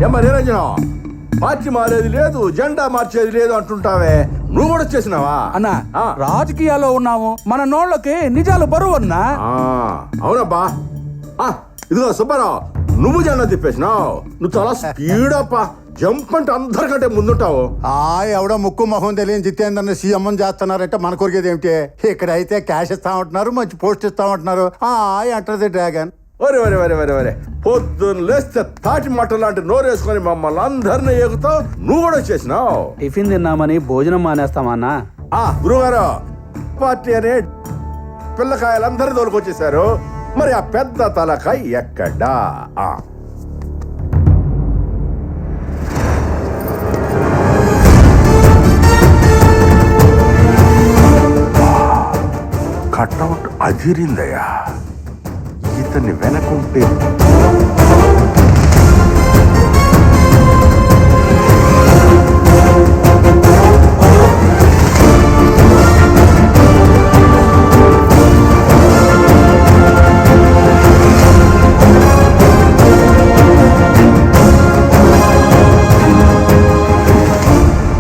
ఏమ్మా నిరంజనం, పార్టీ మారేది లేదు, జెండా మార్చేది లేదు అంటుంటావే, నువ్వు కూడా వచ్చేసినావా? అన్నా ఆ. రాజకీయాల్లో ఉన్నాము, మన నోళ్ళకి నిజాలు బరువు అన్నా. అవునబ్బా. ఇదిగో సుబ్బారావు, నువ్వు జెండా తిప్పేసినావు. నువ్వు చాలా స్పీడ్ అప్పా, జంప్ అంటే అందరికంటే ముందుంటావు. ఎవడో ముక్కు మొహం తెలియని జితేందర్ని సీఎం చేస్తున్నారంటే మన కొరికేది ఏమిటి? ఇక్కడైతే క్యాష్ ఇస్తా ఉంటున్నారు, మంచి పోస్ట్ ఇస్తా ఉంటున్నారు. Enter the dragon. ఒరే ఒరే ఒరే ఒరే ఒరే, పొద్దున్న లేస్తే తాటి మట్ట లాంటి నోరేసుకొని మమ్మల్ని అందరినీ ఎగుతావు, నువ్వు కూడా వచ్చేసినావు. టిఫిన్ తిన్నామని భోజనం మానేస్తామన్నా. గురుగారు, పార్టీ అనే పిల్లకాయలందరూ తోలుకొచ్చేసారు. మరి ఆ పెద్ద తలకాయ ఎక్కడా? కట్అవుట్ అదిరిందయ్యా. ఇతన్ని వెనకుంటే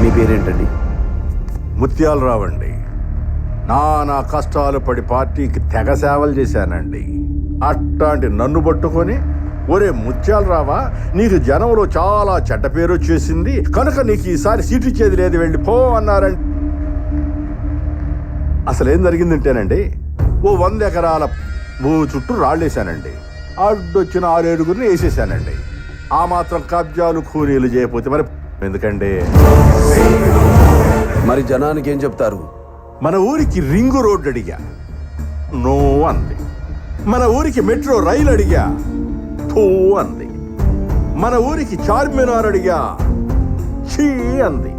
మీ పేరేంటండి? ముత్యాలు రావండి. నానా కష్టాలు పడి పార్టీకి తెగ సేవలు చేశానండి. అట్లాంటి నన్ను పట్టుకొని, ఒరే ముత్యాలు రావా, నీకు జనంలో చాలా చెడ్డ పేరు వచ్చేసింది కనుక నీకు ఈసారి సీటు ఇచ్చేది లేదు, వెళ్ళి పో అన్నారండి. అసలు ఏం జరిగిందంటేనండి, ఓ 100 ఎకరాల భూమి చుట్టూ రాళ్ళేశానండి. అడ్డొచ్చిన 6-7 వేసేసానండి. ఆ మాత్రం కబ్జాలు కూలీలు చేయకపోతే మరి ఎందుకండి? మరి జనానికి ఏం చెప్తారు? మన ఊరికి రింగు రోడ్డు అడిగా, నో అంది. మన ఊరికి మెట్రో రైలు అడిగా, థూ అంది. మన ఊరికి చార్మినార్ అడిగా, చీ అంది.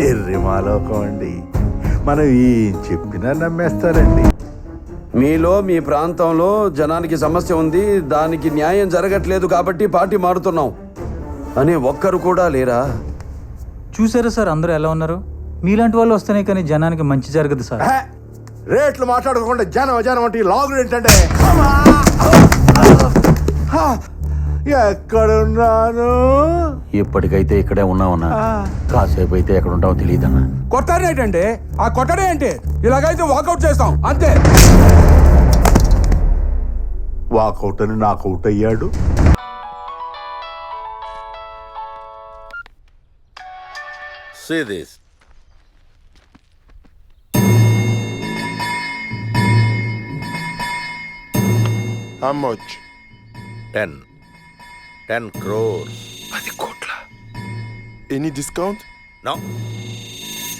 ఎర్రి మాలోకం అండి, మనం ఏం చెప్పినా నమ్మేస్తారండి. మీలో మీ ప్రాంతంలో జనానికి సమస్య ఉంది, దానికి న్యాయం జరగట్లేదు కాబట్టి పార్టీ మారుతున్నాం అని ఒక్కరు కూడా లేరా? చూసారా సార్ అందరూ ఎలా ఉన్నారు? మీలాంటి వాళ్ళు వస్తేనే కానీ జనానికి మంచి జరగదు సార్. రేట్లు మాట్లాడుకోకుండా జనం జనం అంటే లాగులు ఏంటంటే, ఎక్కడున్నాను? ఇప్పటికైతే ఇక్కడే ఉన్నావన్నా, కాసేపు అయితే ఎక్కడ ఉంటావో తెలియదన్నా. కొట్టారు ఏంటంటే, ఆ కొట్టడే ఏంటి? ఇలాగైతే వాకౌట్ చేస్తాం అంతే. వాకౌట్ అని నాకౌట్ అయ్యాడు. See this. How much? 10 crores. 10 కోట్ల. Any discount? No.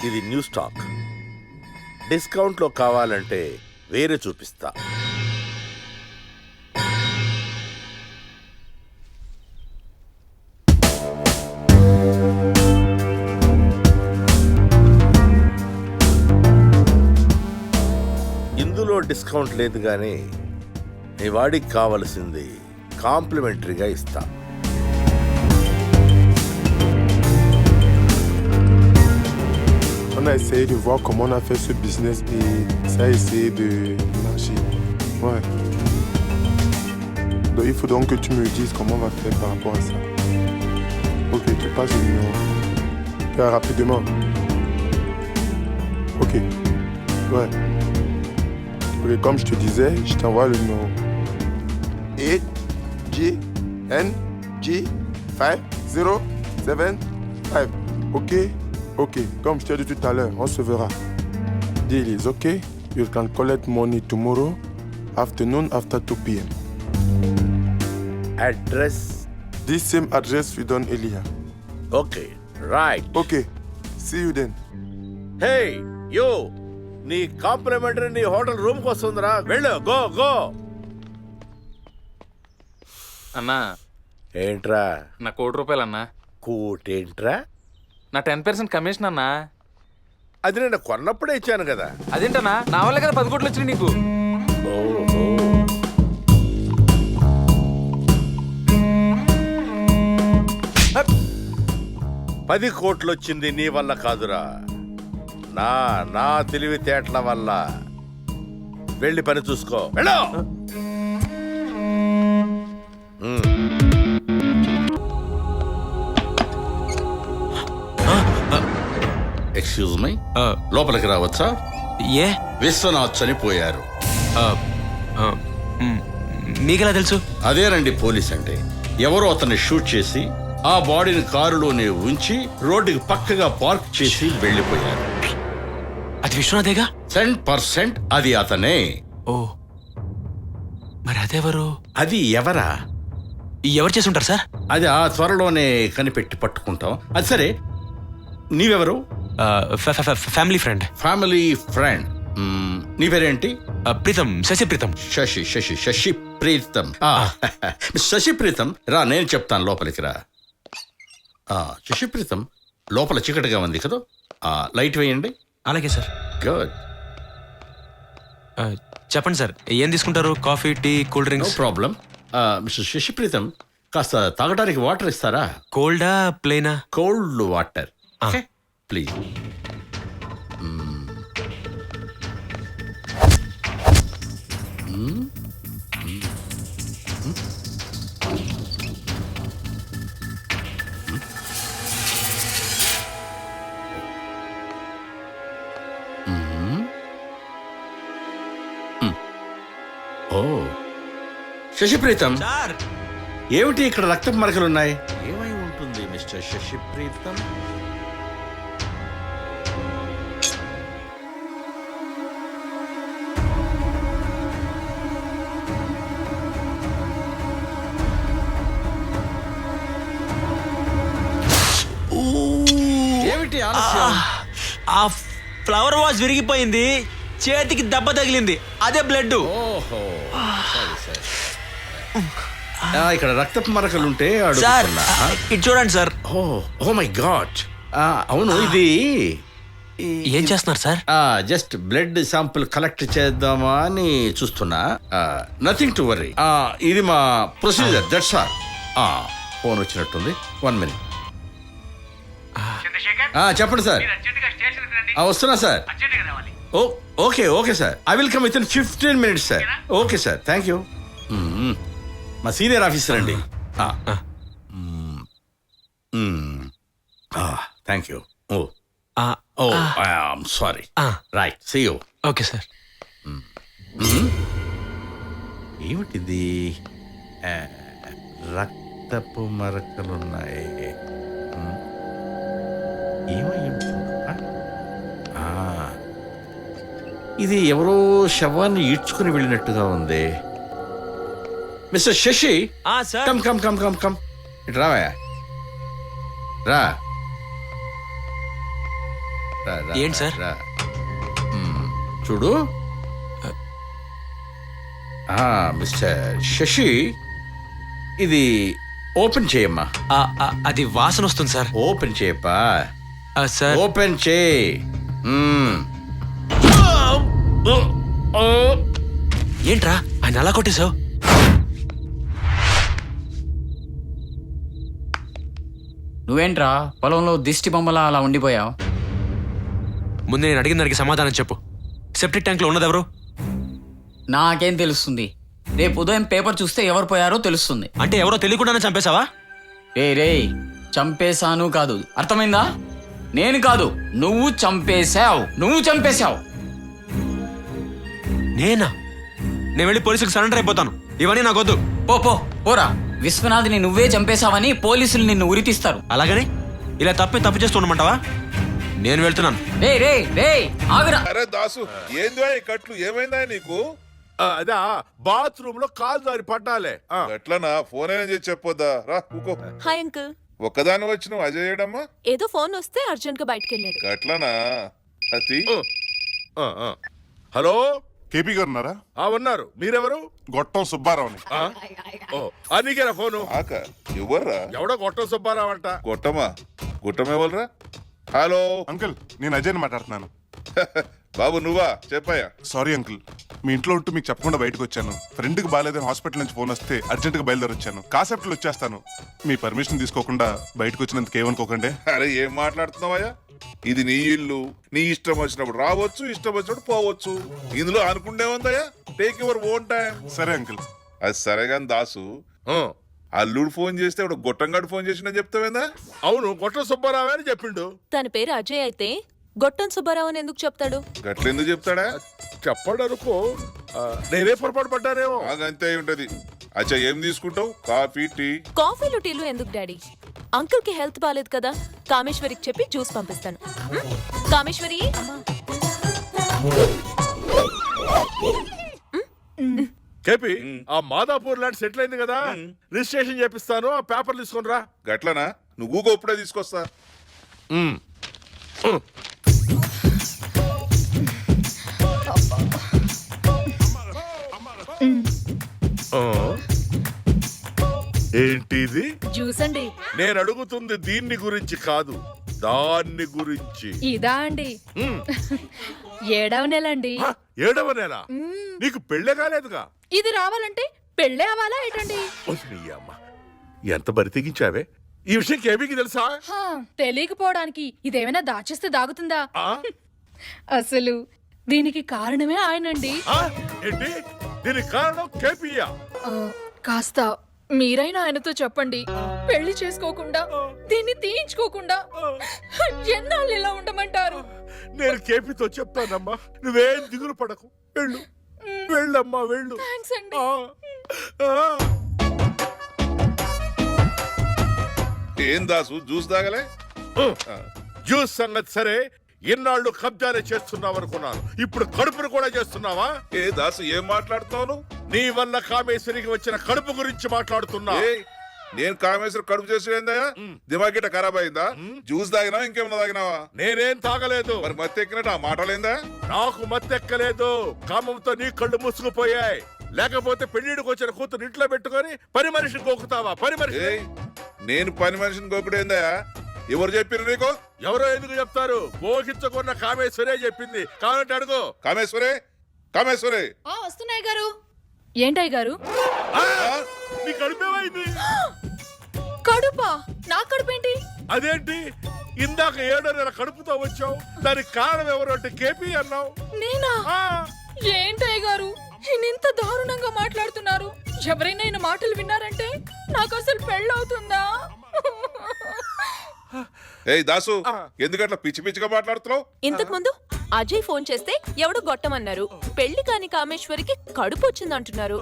ఇది న్యూ స్టాక్. డిస్కౌంట్లో కావాలంటే వేరే చూపిస్తా. ఇందులో డిస్కౌంట్ లేదు కానీ నీ వాడికి కావలసింది కాంప్లిమెంటరీగా ఇస్తా. On a essayé de voir comment on a fait ce business et ça a essayé de marcher. Ouais. Donc il faut donc que tu me dises comment on va faire par rapport à ça. Ok, tu passes le numéro. Faire rapidement. Ok. Ouais. Ok, comme je te disais, je t'envoie le numéro. 8GNG5075. Ok? Ok, comme je t'ai dit tout à l'heure, on se verra. Deal is okay. You can collect money tomorrow afternoon after 2 p.m. Address This same address we done earlier. Okay right. Okay, see you then. హే యో, నీ complementary నీ hotel room కి వస్తుందిరా, వెళ్ళు. Go go. అన్నా ఏంట్రా? నా ₹1,00,00,000 అన్నా. కూటేంట్రా? నా 10% కమిషన్ అన్నా. అది నేను కొన్నప్పుడే ఇచ్చాను కదా. అదేంటన్నా, నా వల్ల కదా 10 కోట్లు వచ్చినాయి నీకు. ఓహో, 10 కోట్లు వచ్చింది నీ వల్ల కాదురా, నా తెలివితేటల వల్ల. వెళ్ళి పని చూసుకో, వెళ్ళు. ఎక్స్క్యూజ్ మై, లోపలికి రావచ్చా? ఏ విశ్వనాథ్ చనిపోయారు. మీకెలా తెలుసు? అదేనండి పోలీస్ అంటే. ఎవరో అతన్ని షూట్ చేసి ఆ బాడీని కారులోనే ఉంచి రోడ్డుకి పక్కగా పార్క్ చేసి వెళ్ళిపోయారు. అది విశ్వనాథేగా? 100% అది అతనే. ఓ, మరి అదెవరు? అది ఎవరా? ఎవరు చేసి ఉంటారు సార్? అది ఆ త్వరలోనే కనిపెట్టి పట్టుకుంటాం. అది సరే, నీవెవరు? Family friend. Family friend. నీ పేరేంటి? ప్రీతం, శశి ప్రీతం. శశి ప్రీతం. శశి ప్రీతం, రా నేను చెప్తాను, లోపలికి రా. శశి ప్రీతం, లోపల చీకటిగా ఉంది కదా, లైట్ వేయండి. అలాగే సార్. గుడ్. చెప్పండి సార్, ఏం తీసుకుంటారు? Coffee, tea, cool no drinks? Problem. Mister Shashi Preetam, కాస్త తాగడానికి వాటర్ ఇస్తారా? కోల్డా, ప్లేనా? Cold water. ప్లీజ్. ఓ, శశిప్రీతం, సార్, ఏమిటి ఇక్కడ రక్తపు మరకలున్నాయి? ఏమై ఉంటుంది మిస్టర్ శశిప్రీతం? ఏమిటి ఆలస్యం? ఆ ఫ్లవర్ వాజ్ విరిగిపోయింది, చేతికి దెబ్బ తగిలింది, అదే బ్లడ్. ఓహో, సరే సరే. ఇక్కడ రక్తపు మరకలుంటే సార్, అడుగుతున్నా. ఇది చూడండి సార్. Oh my God. అవును, ఇది ఏం చేస్తున్నారు sir? Just blood sample collect చేద్దామా అని చూస్తున్నా. Nothing to worry. ఇది మా ప్రొసీజర్, దట్స్ ఆల్. ఫోన్ వచ్చినట్టుంది, 1 minute. చెప్పండి సార్. వస్తున్నా sir. Okay okay sir, I will come with in 15 minutes sir. Okay sir, thank you. మా సీనియర్ ఆఫీసర్ అండి. Thank you. I'm sorry. Right, see you. Okay sir. ఏమిటిది? రక్తపు మరకలున్నాయి. ఏమై ఉంటుందబ్బా? ఇది ఎవరో శవాన్ని ఈడ్చుకుని వెళ్ళినట్టుగా ఉంది. Mister Shashi, sir. Come come come come come ఇటు రావయ్యా. రా. ఏంటి సార్? రా. చూడు, మిస్టర్ శశి, ఇది ఓపెన్ చేయమ్మా. అది వాసన వస్తుంది సార్. ఓపెన్ చేయప్పా. సార్, ఓపెన్ చేయి. ఏంట్రా ఆయన అలా కొట్టేశావు? నువ్వేంట్రా పొలంలో దిష్టి బొమ్మలా అలా ఉండిపోయావు? ముందు నేను అడిగిన దానికి సమాధానం చెప్పు. సెప్టిక్ ట్యాంక్ లో ఉన్నది ఎవరు? నాకేం తెలుస్తుంది? రేపు ఉదయం పేపర్ చూస్తే ఎవరు పోయారో తెలుస్తుంది. అంటే ఎవరో తెలియకుండానే చంపేశావా? రే చంపేశాను కాదు, అర్థమైందా? నేను కాదు, నువ్వు చంపేశావు. నేనా? నేను వెళ్ళి పోలీసులకు సరెండర్ అయిపోతాను. ఇవన్నీ నాకొద్దు. పోరా. విశ్వనాథ్ని నువ్వే చంపేశావని పోలీసులు నిన్ను ఉరితీస్తారు. అలాగని ఇలా తప్పు చేస్తూ ఉండమంటావా? నేను వెళ్తున్నాను. రే ఆగురా. అరే దాసు, ఏందో ఈ కట్లు, ఏమైందా నీకు? అదా బాత్రూమ్ లో కాలు జారి పడ్డాలే. ఎట్లనా? ఫోన్ అయినా చేసి చెప్పొద్దా? రా కూకో. Hi uncle. ఒక్కదాని వచ్చి నువ్వు అజయ్ చేయడమ్మా? ఏదో ఫోన్ వస్తే అర్జెంట్ గా బయటకు వెళ్ళాడు. ఎట్లనా? అతి హలో, కేపీ గారు ఉన్నారా? ఉన్నారు. మీరెవరు? గొట్టం సుబ్బారావుని. నీకేనా ఫోను? ఆక ఎవర్రా? ఎవడో గొట్టం సుబ్బారావు అంట. గుట్టమెవర్రా? హలో అంకుల్, నేను అజయ్ని మాట్లాడుతున్నాను. బాబు నువ్వా? చెప్పాయా? సారీ అంకుల్, మీ ఇంట్లో ఉంటూ మీకు చెప్పకుండా బయటకు వచ్చాను. ఫ్రెండ్కి బాగాలేదని హాస్పిటల్ నుంచి ఫోన్ వస్తే అర్జెంట్గా బయలుదేరి వచ్చాను. కాసేపట్లో వచ్చేస్తాను. మీ పర్మిషన్ తీసుకోకుండా బయటకు వచ్చినందుకు ఏమనుకోకండి. అరే ఏం మాట్లాడుతున్నావయ్యా? ఇది నీ ఇల్లు, నీ ఇష్టం వచ్చినప్పుడు రావచ్చు, ఇష్టం వచ్చినప్పుడు పోవచ్చు. ఇందులో అనుకుంటేముందయ్యా? Take your own time. సరే అంకుల్. అది సరే గాని దాసు, అల్లుడు ఫోన్ చేస్తే గొట్టంగాడు ఫోన్ చేసిన చెప్తావేందా? అవును, గొట్టం సుబ్బారావు అని చెప్పిండు. తన పేరు అజయ్ అయితే గొట్టం సుబ్బారావు అని ఎందుకు చెప్తాడు? గట్లెందుకు చెప్తాడా? చెప్పండి అనుకో, నేనే పొరపాటు పడ్డానేమో. అంతే ఉంటది. అచ్చా, ఏం తీసుకుంటావు? Coffee, tea? కాఫీలు టీలు ఎందుకు డాడీ? అంకుల్ కి హెల్త్ బాగాలేదు కదా, కామేశ్వరికి చెప్పి జ్యూస్ పంపిస్తాను. కామేశ్వరి, కేపీ, ఆ మాదాపూర్ ల్యాండ్ సెటిల్ అయింది కదా, రిజిస్ట్రేషన్ చేపిస్తాను, ఆ పేపర్ తీసుకొని రా. గట్లనా? నువ్వు గూగో ఇప్పుడే తీసుకొస్తా. ఏంటిది? జ్యూస్ అండి. నేను అడుగుతుంది దీన్ని గురించి కాదు, దాన్ని గురించి. ఇదా అండి? 7వ నెల అండి. 7వ నెల? నీకు పెళ్ళే కాలేదుగా? ఇది రావాలంటే పెళ్ళే అవ్వాలా ఏంటండి? అమ్మ, ఎంత బరి తెగించావే! ఈ విషయం కేబీకి తెలుసా? తెలియకపోవడానికి ఇదేమైనా దాచేస్తే దాగుతుందా? ఆ? అసలు దీనికి కారణమే ఆయనండి. ఆ? ఏంటి దీనికి కారణం? కేపీయా? కాస్త మీరైనా ఆయనతో చెప్పండి, పెళ్లి చేసుకోకుండా దీన్ని తీయించుకోకుండా ఎన్నాళ్ళు ఇలా ఉండమంటారు? నేను కేపీతో చెప్తానమ్మా, నువ్వేం దిగులు పడకు. వెళ్ళు, వెళ్ళమ్మా, వెళ్ళు. థాంక్స్ అండి. ఏం దాసు, జ్యూస్ తాగలే? జ్యూస్ సంగతి సరే, ఇన్నాళ్ళు కబ్జానే చేస్తున్నావు అనుకున్నాను, ఇప్పుడు కడుపును కూడా చేస్తున్నావా? ఏ దాసు, ఏం మాట్లాడుతున్నావు? నీ వల్ల కామేశ్వరికి వచ్చిన కడుపు గురించి మాట్లాడుతున్నా. నేను కామేశ్వర కడుపు చేసేందా? దిమాగిట ఖరాబ్ అయిందా? జ్యూస్ తాగినా ఇంకేమన్నా తాగినావా? నేనేం తాగలేదు. మరి మత్తు ఎక్కినట్టు ఆ మాటలేందా? నాకు మత్తెక్కలేదు, కామంతో నీ కళ్ళు మూసుకుపోయాయి. లేకపోతే పెళ్లిడికి వచ్చిన కూతురు ఇంట్లో పెట్టుకొని పని మనిషిని గోకుతావా? పని మనిషి? నేను పని మనిషిని గోకుడేందా? ఎవరు చెప్పారు నీకు? ఎవరో ఎందుకు చెప్తారు, గోకించకున్న కామేశ్వరే చెప్పింది. కావాలంటే అడుగు. కామేశ్వరే, కామేశ్వరే. వస్తున్నాయి గారు. ఏంటయ్య గారు? నీ కడుపేమైంది? కడుపా? నా కడుపేంటి? అదేంటి, ఇందాక 7వ నెల కడుపుతో వచ్చావు, దానికి కారణం ఎవరు అంటే కేపీ అన్నావు. నేనా? ఏంటయ్య గారు ఇంత దారుణంగా మాట్లాడుతున్నారు? ఎవరైనా ఈయన మాటలు విన్నారంటే నాకు అసలు పెళ్ళవుతుందా? ఏయ్ దాసు, ఎందుకట్లా పిచ్చి పిచ్చిగా మాట్లాడుతున్నావు? ఇంతకు ముందు అజయ్ ఫోన్ చేస్తే ఎవడు గొట్టమన్నారు, పెళ్లి కాని కామేశ్వరికి కడుపు వచ్చిందంటున్నారు.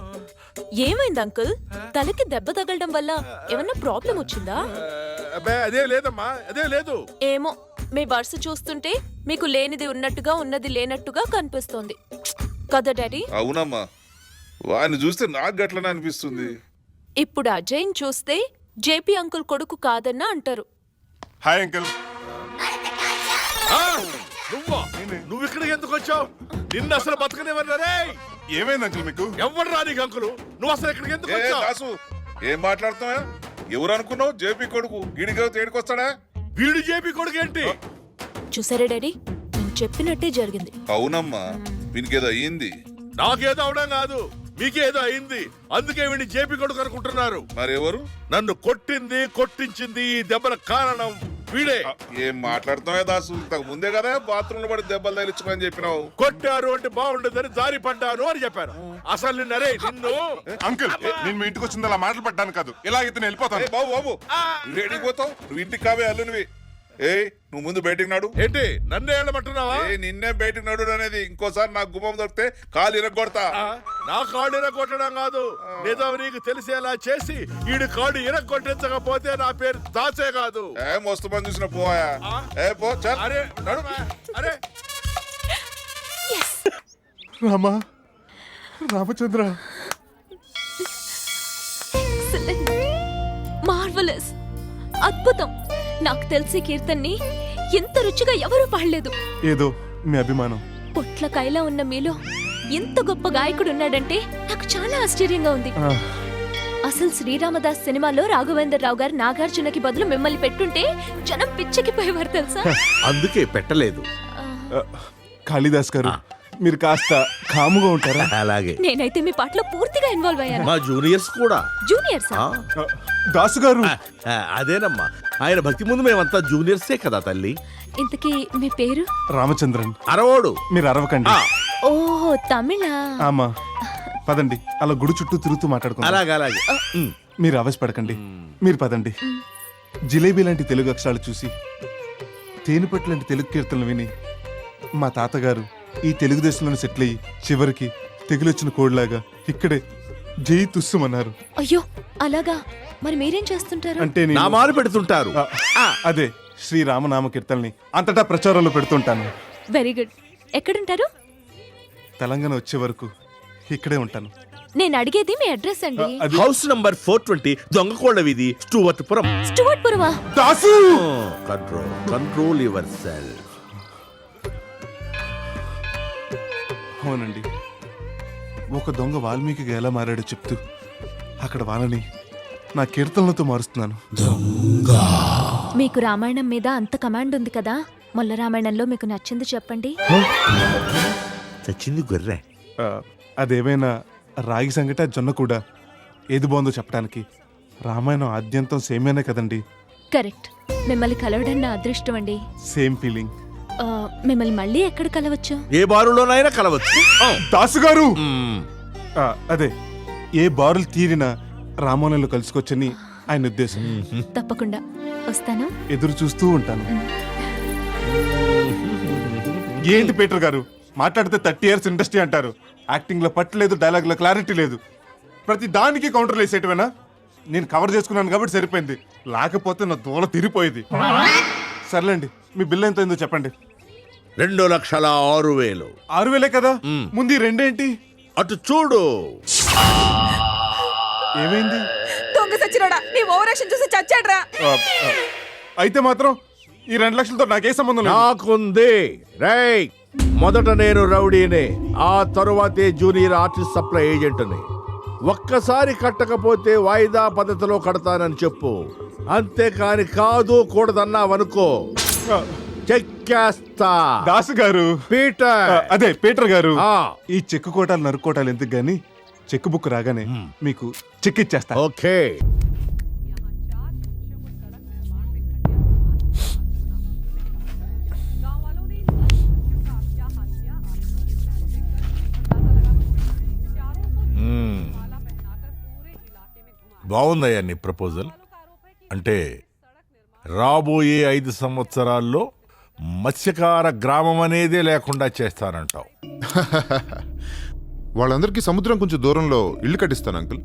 ఏమైంది అంకుల్? తలకి దెబ్బ తగలడం వల్ల ఏమన్నా ప్రాబ్లం వచ్చిందా? అదే లేదమ్మా, అదే లేదు. ఏమో, మీ వరుస చూస్తుంటే మీకు లేనిది ఉన్నట్టుగా ఉన్నది లేనట్టుగా కనిపిస్తోంది కదా డాడీ? అవునమ్మా, వాడిని చూస్తే నాకు గట్లనే అనిపిస్తుంది. ఇప్పుడు అజయ్ని చూస్తే జేపీ అంకుల్ కొడుకు కాదన్నా అంటారు. Hi uncle. నువ్వు ఇక్కడికి ఎందుకు వచ్చావు? నిన్ను అసలు బతకనివ్వరే. ఏమైంది అంకుల్ మీకు? ఎవరు రా నీకు అంకులు? నువ్వు అసలు ఇక్కడికి ఎందుకు వచ్చావు? దాసు, ఏం మాట్లాడుతున్నావా? ఎవరు అనుకున్నావు? జేపీ కొడుకు గిడిగా తేడికొస్తాడా? వీడు జేపీ కొడుకు ఏంటి? చూసారా డాడీ, నేను చెప్పినట్టే జరిగింది. అవునమ్మా, వీనికేదో అయ్యింది. నాకేదో అవడం కాదు, మీకేదో అయింది. అందుకే వీడిని జేపీ కొడుకు అనుకుంటున్నారు. మరెవరు? నన్ను కొట్టింది, కొట్టించింది, ఈ దెబ్బల కారణం వీడే. ఏం మాట్లాడుతున్నావా దాసు? ఇంతకు ముందే కదా బాత్రూమ్ లో పడి దెబ్బలు తగిలించుకోని చెప్పినావు. కొట్టారు అంటే బాగుండదని జారి పడ్డాను అని చెప్పాను. అసలు నిన్నరే నిన్ను. అంకుల్, నేను మీ ఇంటికి వచ్చింది అలా మాటలు పడ్డాను కాదు, ఇలాగైతే నేను వెళ్ళిపోతాను. బాబు బాబు, నువ్వు ఏడికి పోతావు? నువ్వు ఇంటికి కావే అల్లునివి. నువ్వు ముందు బయటికి నాడు. ఏంటి నన్నే వెళ్ళమంటున్నావా? నిన్నే బయటికి నడు అనేది. ఇంకోసారి నాకు గుమ్మం దొరికితే కాలు ఇరగొడతా. నా కాడు ఇరగొట్టడం కాదు, నిజం నీకు తెలిసేలా చేసి ఈడు కాడు ఇరగొట్టించకపోతే నా పేరు దాసే కాదు. మస్తు మంది చూసిన పోయా. పో చల్. అరే నడు. అరే రామా, రామచంద్ర. మార్వలస్, అద్భుతం. నాకు తెలిసి కీర్తన్ని ఎంత రుచిగా ఎవరూ పాడలేదు. ఏదో మీ అభిమానం. పొట్లకాయలా ఉన్న మీలో ఎంత గొప్ప గాయకుడు ఉన్నాడంటే నాకు చాలా ఆశ్చర్యంగా ఉంది. అసలు శ్రీరామదాస్ సినిమాలో రాఘవేంద్రరావు గారు నాగార్జునకి బదులు మిమ్మల్ని పెట్టుంటే జనం పిచ్చెక్కిపోయేవారు తెలుసా? అందుకే పెట్టలేదు. కాళిదాస్ గారు, మీరు కాస్త కాముగా ఉంటారా? అలాగే. నేనైతే మీ పాటలో పూర్తిగా ఇన్వాల్వ్ అయ్యాను. మా జూనియర్స్ కూడా. జూనియర్స్? దాసు గారు. అదేనమ్మా, ఆయన భక్తి ముందు మేమంతా జూనియర్సే కదా తల్లి. ఇంతకీ మీ పేరు? రామచంద్రన్. అరవోడు. మీరు అరవకండి. ఓహో, తమిళ. ఆమా, పదండి, అలా గుడి చుట్టూ తిరుగుతూ మాట్లాడుకుందాం. అలాగే. మీరు ఆవేశపడకండి, మీరు పదండి. జిలేబీ లాంటి తెలుగు అక్షరాలు చూసి తేనెపట్టు లాంటి తెలుగు కీర్తనలు విని మా తాతగారు ఈ తెలుగుదేశంలోనే సెటిల్ అయ్యి చివరికి తెగులొచ్చిన కోడిలాగా ఇక్కడే జై తుస్సుమన్నారు. అయ్యో అలాగా, మరి మీరేం చేస్తుంటారు? అంటే నేను- నామాలు పెడుతుంటారు. అదే శ్రీరామనామ కీర్తనని అంతటా ప్రచారంలో పెడుతుంటాను. Very good. ఎక్కడుంటారు? తెలంగాణ వచ్చే వరకు ఇక్కడే ఉంటాను. నేను అడిగేది మీ అడ్రస్ అండి. అది హౌస్ నంబర్ 420 దొంగకోళ్ల వీధి, స్టూవర్ట్పురం. స్టూవర్ట్పురమా? Dasu control yourself. అవునండి, ఒక దొంగ వాల్మీకిగా ఎలా మారాడో చెప్తూ అక్కడ వాళ్ళని నా కీర్తనలతో మారుస్తున్నాను. మీకు రామాయణం మీద అంత కమాండ్ ఉంది కదా, మొల్ల రామాయణంలో మీకు నచ్చింది చెప్పండి. చచ్చింది గొర్రె. అదేమైనా రాగి సంగట జొన్న కూడా ఏది బాగుందో చెప్పడానికి రామాయణం ఆద్యంతం సేమేనే కదండి. కరెక్ట్. మిమ్మల్ని కలవడం నా అదృష్టం అండి. Same feeling. మిమ్మల్ని మళ్ళీ ఎక్కడ కలవచ్చు? ఏ బారులోనైనా కలవచ్చు. దాసు గారు అదే ఏ బారులు తీరినా రామాయణంలో కలుసుకోవచ్చని ఆయన ఉద్దేశం. తప్పకుండా వస్తాను. ఎదురు చూస్తూ ఉంటాను. ఏంటి పీటర్ గారు, మాట్లాడితే 30 years ఇండస్ట్రీ అంటారు. యాక్టింగ్ లో పట్టు లేదు, డైలాగ్ లో క్లారిటీ లేదు. ప్రతి దానికి కౌంటర్లు వేసేటవేనా? నేను కవర్ చేసుకున్నాను కాబట్టి సరిపోయింది, లేకపోతే నా దూల తిరిగిపోయేది. సర్లేండి, మీ బిల్ ఎంత అయిందో చెప్పండి. 2,06,000. 6,000 కదా, ముందు ఈ రెండేంటి? అటు చూడు. ఏమైంది? దొంగ సచ్చినోడా, నీ ఓవరాక్షన్ చూసి చచ్చాడ్రా. అయితే మాత్రం ఈ 2 లక్షలతో నాకే సంబంధం లేదు. నాకుంది. రై, మొదట నేను రౌడీనే, ఆ తరువాతే జూనియర్ ఆర్టిస్ట్ సప్లై ఏజెంట్ని. ఒక్కసారి కట్టకపోతే వాయిదా పద్ధతిలో కడతానని చెప్పు. అంతేకాని కాదు కూడదన్నావనుకో చెక్కేస్తా. దాసు గారు, పీటర్. అదే పీటర్ గారు, ఆ. ఈ చెక్కు కోటాలు నరుక్కోటాలు ఎందుకు గాని చెక్ బుక్ రాగానే మీకు చెక్ ఇచ్చేస్తా. ఓకే. బాగుందయ్యా నీ ప్రపోజల్. అంటే రాబోయే 5 సంవత్సరాల్లో మత్స్యకార గ్రామం అనేదే లేకుండా చేస్తానంటావు. వాళ్ళందరికీ సముద్రం కొంచెం దూరంలో ఇల్లు కట్టిస్తాను అంకుల్.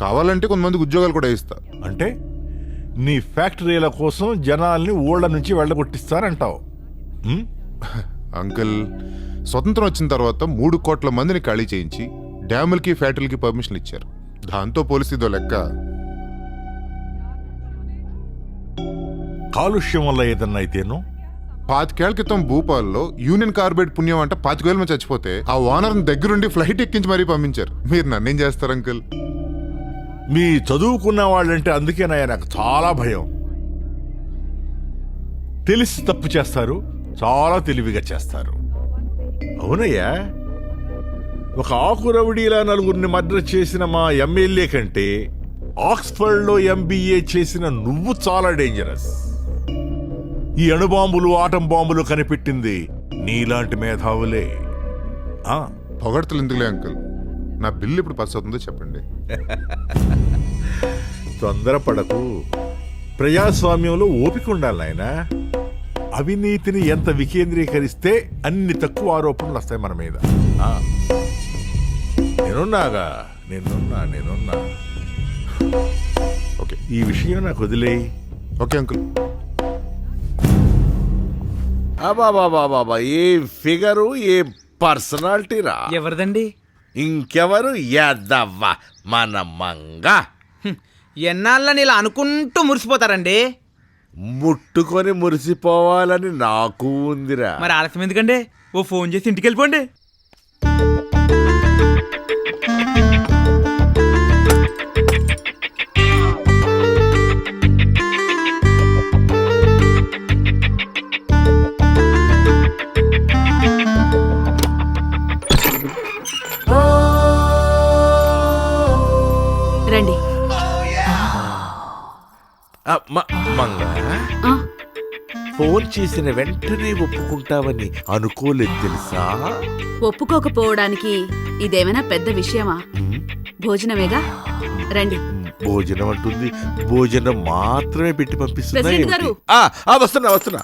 కావాలంటే కొంతమందికి ఉద్యోగాలు కూడా ఇస్తా. అంటే నీ ఫ్యాక్టరీల కోసం జనాల్ని ఊళ్ళ నుంచి వెళ్ళగొట్టిస్తానంటావు. అంకుల్, స్వతంత్రం వచ్చిన తర్వాత 3 కోట్ల మందిని ఖాళీ చేయించి డ్యాములకి ఫ్యాక్టరీలకి పర్మిషన్ ఇచ్చారు. దాంతో పోలిసిదో లెక్క. కాలుష్యం వల్ల ఏదన్నా అయితేను 25 ఏళ్ల క్రితం భూపాల్లో యూనియన్ కార్బైడ్ పుణ్యం అంట 25,000 మంది చచ్చిపోతే ఆ ఓనర్ దగ్గరుండి ఫ్లైట్ ఎక్కించి మరీ పంపించారు. మీరు నన్నేం చేస్తారు అంకుల్? మీ చదువుకున్న వాళ్ళంటే అందుకేనయ్యా నాకు చాలా భయం. తెలిసి తప్పు చేస్తారు, చాలా తెలివిగా చేస్తారు. అవునయ్యా, ఒక ఆకురవుడీలా 4గురిని మర్డర్ చేసిన మా ఎమ్మెల్యే కంటే ఆక్స్ఫర్డ్లో MBA చేసిన నువ్వు చాలా డేంజరస్. ఈ అణుబాంబులు, ఆటం బాంబులు కనిపెట్టింది నీలాంటి మేధావులే. పొగడ్తలు ఎందుకులే అంకుల్, నా బిల్లు ఇప్పుడు పాస్ అవుతుందో చెప్పండి. తొందరపడకు, ప్రజాస్వామ్యంలో ఓపిక ఉండాలి నాయనా. అవినీతిని ఎంత వికేంద్రీకరిస్తే అన్ని తక్కువ ఆరోపణలు వస్తాయి మన మీద. నేనున్నాగా, నేనున్నా. ఓకే, ఈ విషయం నాకు వదిలేయి. Okay uncle. అబాబాబాబా, ఏ ఫిగరు, ఏ పర్సనాలిటీ రా. ఎవరిదండి? ఇంకెవరు? యాదవ్వ మన మంగ. ఎన్నాళ్ళని ఇలా అనుకుంటూ మురిసిపోతారండి. ముట్టుకొని మురిసిపోవాలని నాకు ఉందిరా. మరి ఆలస్యం ఎందుకండి? ఓ ఫోన్ చేసి ఇంటికి వెళ్ళిపోండి. రండి. మంగ, ఫోన్ చేసిన వెంటనే ఒప్పుకుంటావని అనుకోలేదు తెలుసా. ఒప్పుకోకపోవడానికి ఇదేమైనా పెద్ద విషయమా? భోజనమేగా, రండి. భోజనం అంటుంది, భోజనం మాత్రమే పెట్టి పంపిస్తున్నా. ప్రెసిడెంట్ గారు. వస్తున్నా.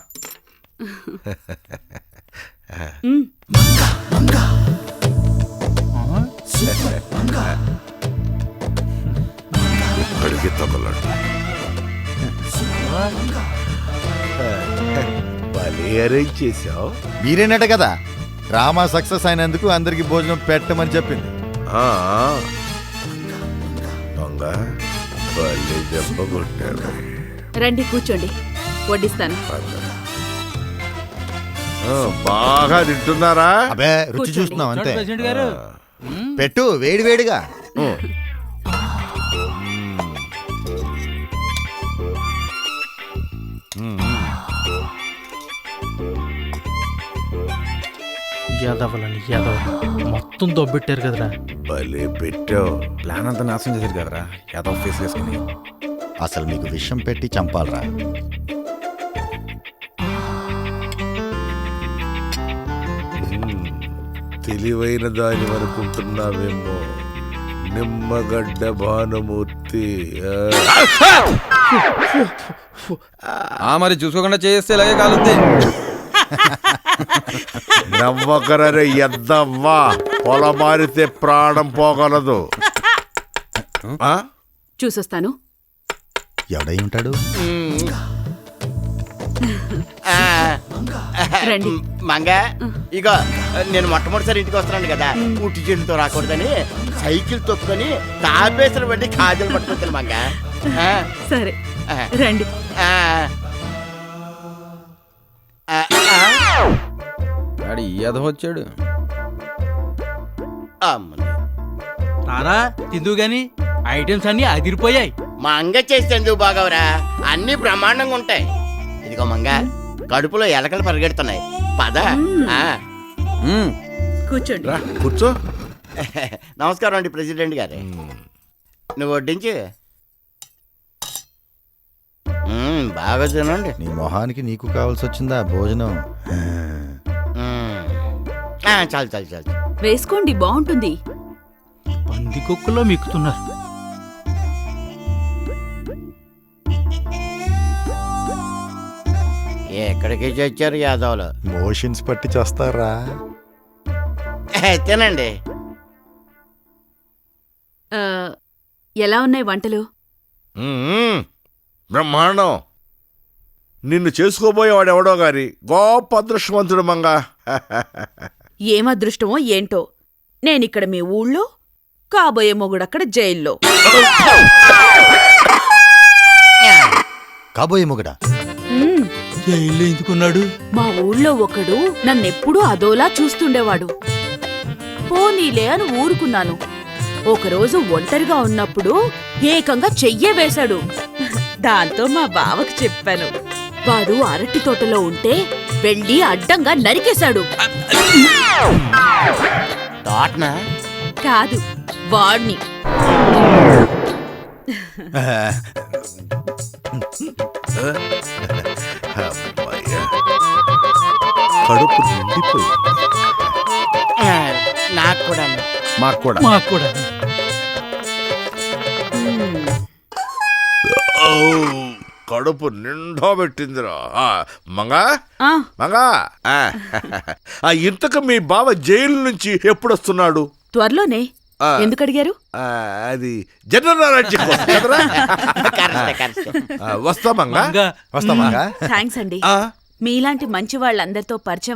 ఇక్కడికి తగలడు. భలే అరేంజ్ చేసావు. మీరేనట కదా డ్రామా సక్సెస్ అయినందుకు అందరికి భోజనం పెట్టమని చెప్పింది. దొంగ భలే దెబ్బ కొట్టాడు. రండి కూర్చోండి, వడ్డిస్తాను. బాగా తింటున్నారా? అబే రుచి కూర్చోండి. చూస్తున్నాం అంతే. ప్రెసిడెంట్ గారు పెట్టు వేడి వేడిగా. యాదవలని యాదవ మొత్తం దొబ్బెట్టారు కదరా. భలే పెట్టావు. ప్లాన్ అంతా నాశనం చేశారు కదరా యాదవ్ ఫేస్ వేసుకుని. అసలు మీకు విషం పెట్టి చంపాలరా. తెలివైన దాని అనుకుంటున్నావేమో. నిమ్మగడ్డ భానుమూర్తి. మరి చూసుకోకుండా చేస్తే ఇలాగే కాలుద్ది. నమ్మకరే ఎద్దవ్వా. పొల మారితే ప్రాణం పోగలదు. చూసొస్తాను. ఎవడై ఉంటాడు? రండి. మంగ ఇక నేను మొట్టమొదటిసారి ఇంటికి వస్తున్నాను కదా, పుట్టి చేతులతో రాకూడదని సైకిల్ తొక్కుని తాపేసిన బట్టి కాజలు పట్టుకొచ్చాను మంగ. సరే రండి. వచ్చాడు. రారా తిందు గాని ఐటమ్స్ అన్ని అదిరిపోయాయి. మంగ చేసేందుకు బాగవరా, అన్ని బ్రహ్మాండంగా ఉంటాయి. ఇదిగో మంగ, కడుపులో ఎలకలు పరిగెడుతున్నాయి, పద. కూర్చోండి. కూర్చో. నమస్కారం అండి ప్రెసిడెంట్ గారు. నువ్వు వడ్డించు. బాగా తినండి. నీ మొహానికి నీకు కావాల్సి వచ్చిందా భోజనం? చాలు చాలు చాలు. వేసుకోండి, బాగుంటుంది. పందికొక్కులో మిక్కుతున్నారు. ఎక్కడికి చచ్చారు యాదవ్లు? మోషన్స్ పట్టి చేస్తారా? తినండి. ఎలా ఉన్నాయి వంటలు? బ్రహ్మాండం. నిన్ను చేసుకోబోయేవాడు ఎవడో గారి గొప్ప అదృష్టవంతుడు మంగ. ఏం అదృష్టమో ఏంటో, నేనిక్కడ మీ ఊళ్ళో, కాబోయే మొగుడక్కడ జైల్లో. కాబోయే మొగడా? జైల్లో ఎందుకున్నాడు? మా ఊళ్ళో ఒకడు నన్నెప్పుడూ అదోలా చూస్తుండేవాడు. పోనీలే అని ఊరుకున్నాను. ఒకరోజు ఒంటరిగా ఉన్నప్పుడు ఏకంగా చెయ్యే వేశాడు. దాంతో మా బావకు చెప్పాను. వాడు అరటి తోటలో ఉంటే వెళ్ళి అడ్డంగా నరికేశాడు. తోటనా? కాదు, వాణ్ణి. కడుపు నిండిపోయి. నాకు కూడా. మాకు కూడా. మాకు కూడా. కడుపు నిండా పెట్టిందిరా. మంగా ఆ, మంగా, ఇంతకు మీ బావ జైలు నుంచి ఎప్పుడు వస్తున్నాడు? త్వరలోనే. ఎందుకు అడిగారు? అది జనరల్ వస్తామంగా. వస్తామా? థ్యాంక్స్ అండి. మీలాంటి మంచి వాళ్ళందరితో పరిచయం